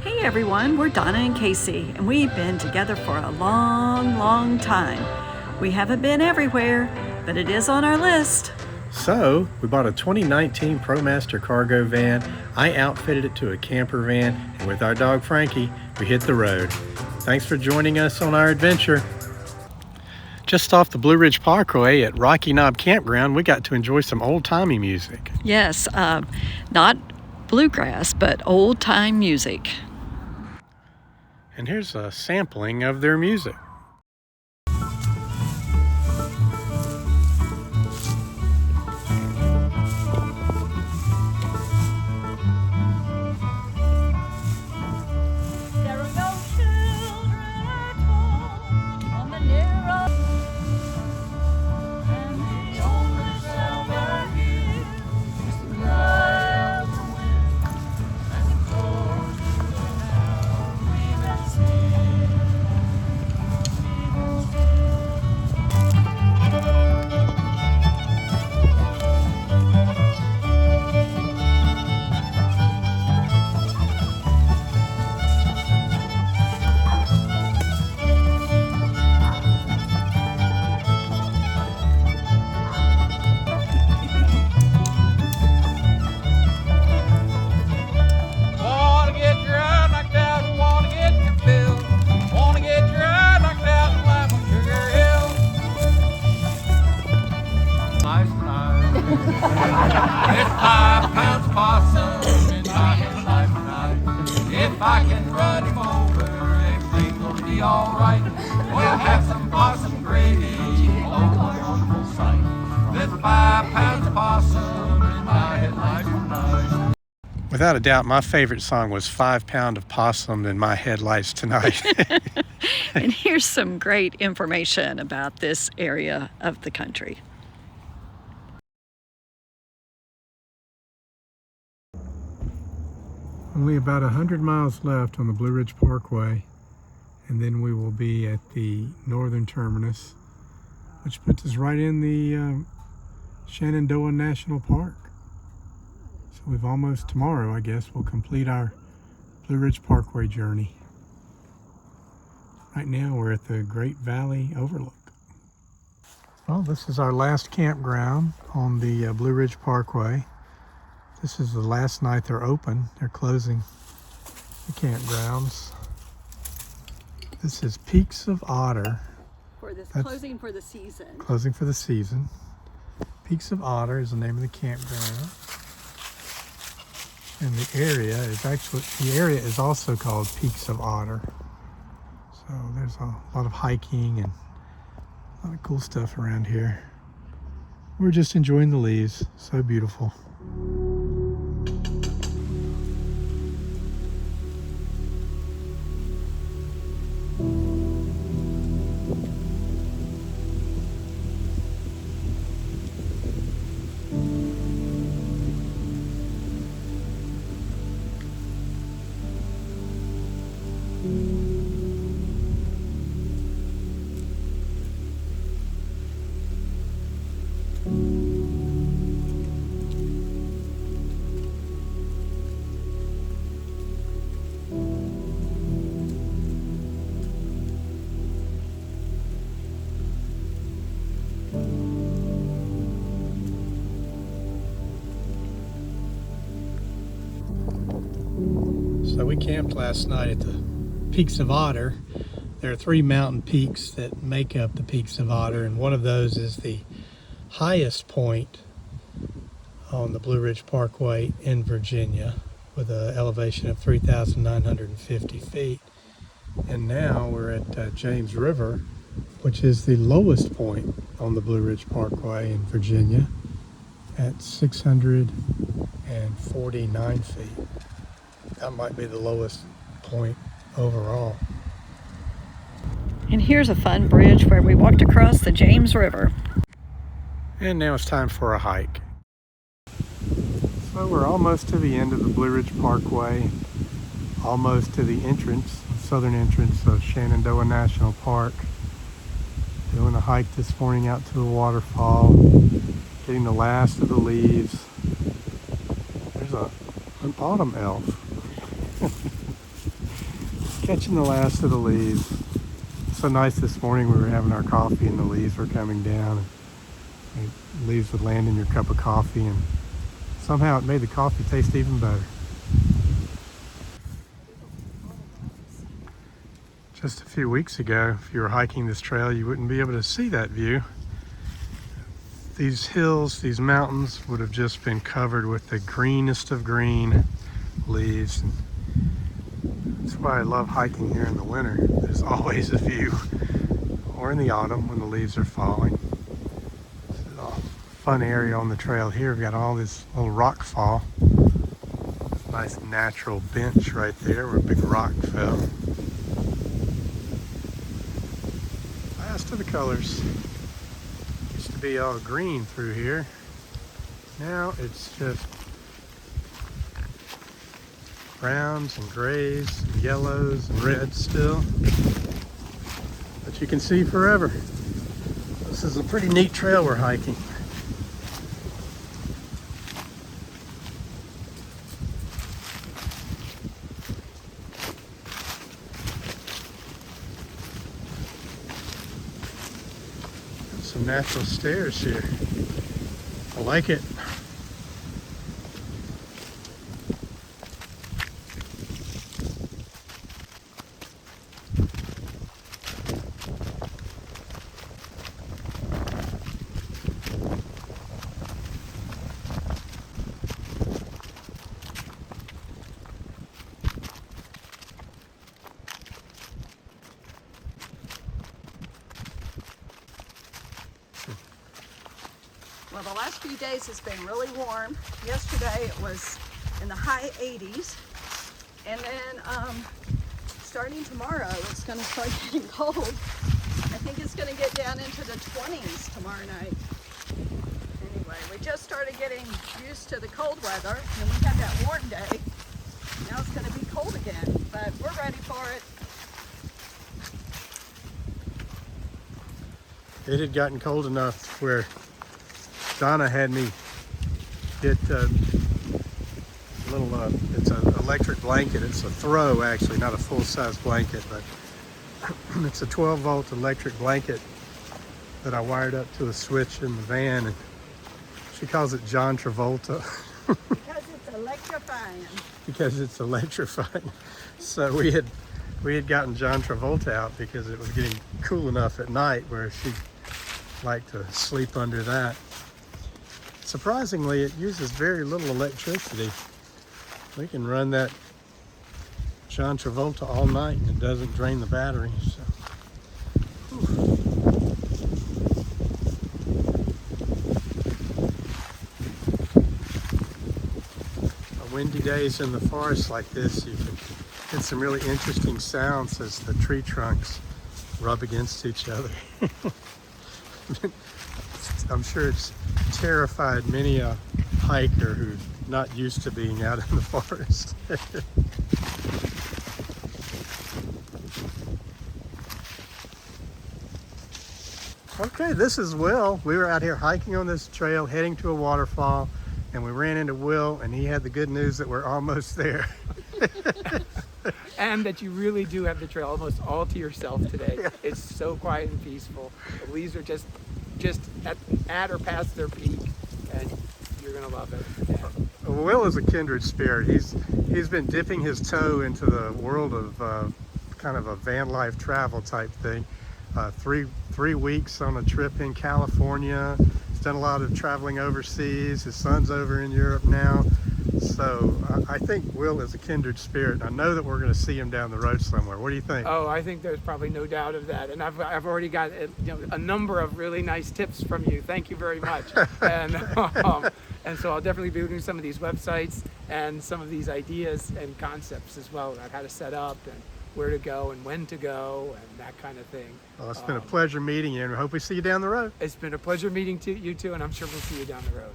Hey everyone, we're Donna and Casey, and we've been together for a long time. We haven't been everywhere, but it is on our list. So, we bought a 2019 ProMaster cargo van. I outfitted it to a camper van, and with our dog Frankie, we hit the road. Thanks for joining us on our adventure. Just off the Blue Ridge Parkway at Rocky Knob Campground, we got to enjoy some old-timey music. Yes, not bluegrass, but old-time music. And here's a sampling of their music. With 5 pounds possum in my headlight tonight. If I can run him over, everything's gonna be alright. We'll have some possum gravy, oh, a wonderful sight. With 5 pounds possum in my headlight tonight. Without a doubt, my favorite song was 5 Pound of Possum in My Headlights Tonight. And here's some great information about this area of the country. Only about 100 miles left on the Blue Ridge Parkway, and then we will be at the northern terminus, which puts us right in the Shenandoah National Park. So we've almost, tomorrow I guess, we'll complete our Blue Ridge Parkway journey. Right now we're at the Great Valley Overlook. Well, this is our last campground on the Blue Ridge Parkway. This is the last night they're open. They're closing the campgrounds. This is Peaks of Otter. Closing for the season. Closing for the season. Peaks of Otter is the name of the campground. And the area is also called Peaks of Otter. So there's a lot of hiking and a lot of cool stuff around here. We're just enjoying the leaves. So beautiful. So we camped last night at the Peaks of Otter. There are 3 mountain peaks that make up the Peaks of Otter, and one of those is the highest point on the Blue Ridge Parkway in Virginia with an elevation of 3,950 feet. And now we're at James River, which is the lowest point on the Blue Ridge Parkway in Virginia at 649 feet. That might be the lowest point overall. And here's a fun bridge where we walked across the James River. And now it's time for a hike. So we're almost to the end of the Blue Ridge Parkway, almost to the entrance, southern entrance of Shenandoah National Park. Doing a hike this morning out to a waterfall, getting the last of the leaves. There's an autumn elf. Catching the last of the leaves. So nice this morning. We were having our coffee and the leaves were coming down. And the leaves would land in your cup of coffee, and somehow it made the coffee taste even better. Just a few weeks ago, if you were hiking this trail, you wouldn't be able to see that view. These hills, these mountains would have just been covered with the greenest of green leaves. That's why I love hiking here in the winter. There's always a view. Or in the autumn when the leaves are falling. This is a fun area on the trail here. We've got all this little rock fall. Nice natural bench right there where a big rock fell. Last of the colors. Used to be all green through here. Now it's just browns and grays and yellows and reds still, but you can see forever. This is a pretty neat trail we're hiking. Some natural stairs here. I like it. Well, the last few days has been really warm. Yesterday it was in the high 80s. And then starting tomorrow, it's going to start getting cold. I think it's going to get down into the 20s tomorrow night. Anyway, we just started getting used to the cold weather. And we had that warm day. Now it's going to be cold again, but we're ready for it. It had gotten cold enough where Donna had me get a little, it's an electric blanket. It's a throw, actually, not a full-size blanket, but it's a 12-volt electric blanket that I wired up to a switch in the van, and she calls it John Travolta. Because it's electrifying. Because it's electrifying. So we had gotten John Travolta out because it was getting cool enough at night where she'd like to sleep under that. Surprisingly, it uses very little electricity. We can run that John Travolta all night and it doesn't drain the battery. So. On windy days in the forest like this, you can get some really interesting sounds as the tree trunks rub against each other. I'm sure it's terrified many a hiker who's not used to being out in the forest. Okay, this is Will. We were out here hiking on this trail, heading to a waterfall, and we ran into Will, and he had the good news that we're almost there. And that you really do have the trail almost all to yourself today. Yeah. It's so quiet and peaceful. The leaves are just at or past their peak, and you're gonna love it. And Will is a kindred spirit. He's been dipping his toe into the world of kind of a van life travel type thing. 3 weeks on a trip in California. He's done a lot of traveling overseas. His son's over in Europe now. So I think Will is a kindred spirit. I know that we're going to see him down the road somewhere. What do you think? oh, I think there's probably no doubt of that. And I've already got a number of really nice tips from you. Thank you very much. And so I'll definitely be doing some of these websites and some of these ideas and concepts as well about how to set up and where to go and when to go and that kind of thing. Well, it's been a pleasure meeting you, and we hope we see you down the road. It's been a pleasure meeting you two, and I'm sure we'll see you down the road.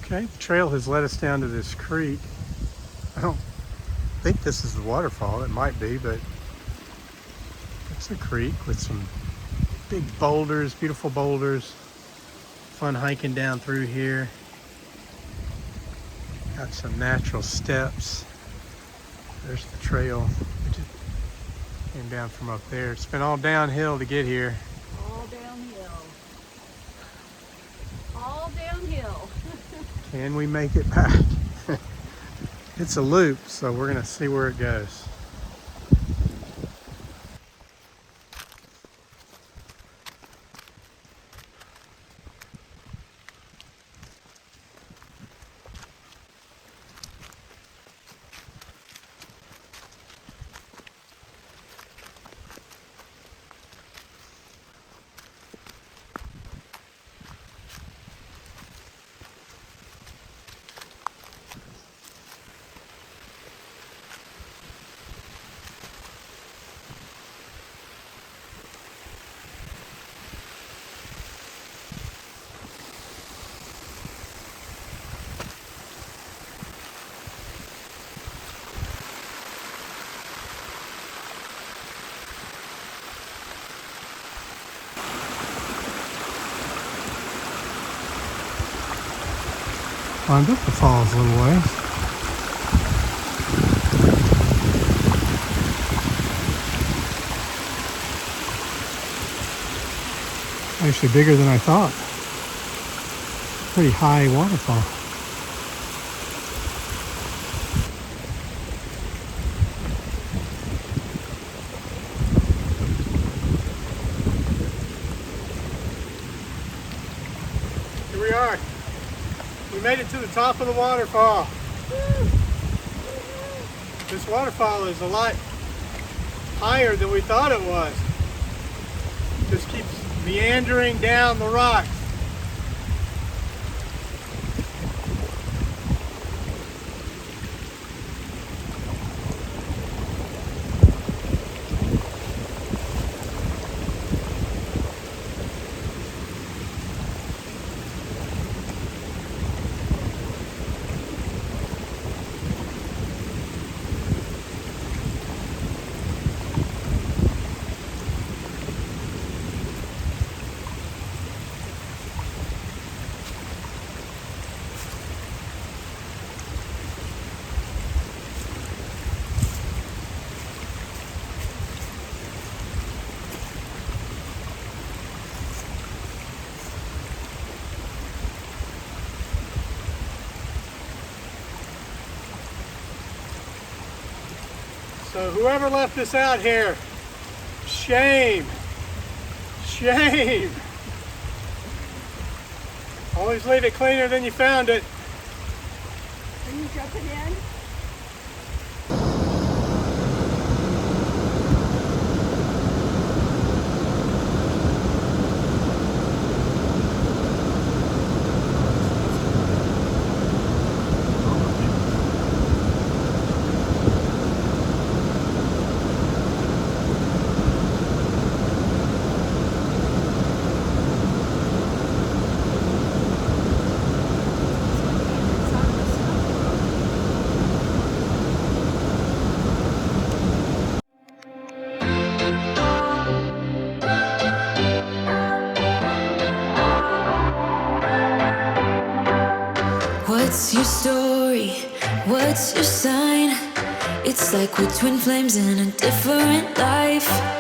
Okay, the trail has led us down to this creek. I don't think this is the waterfall. It might be, but it's a creek with some big boulders, beautiful boulders. Fun hiking down through here. Got some natural steps. There's the trail. We just came down from up there. It's been all downhill to get here. All downhill. All downhill. Can we make it back? It's a loop, so we're gonna see where it goes. Climbed up the falls a little way. Actually bigger than I thought. Pretty high waterfall. Here we are. We made it to the top of the waterfall. This waterfall is a lot higher than we thought it was. Just keeps meandering down the rocks. So whoever left this out here, shame, shame. Always leave it cleaner than you found it. Are you jumping in? What's your story? What's your sign? It's like we're twin flames in a different life.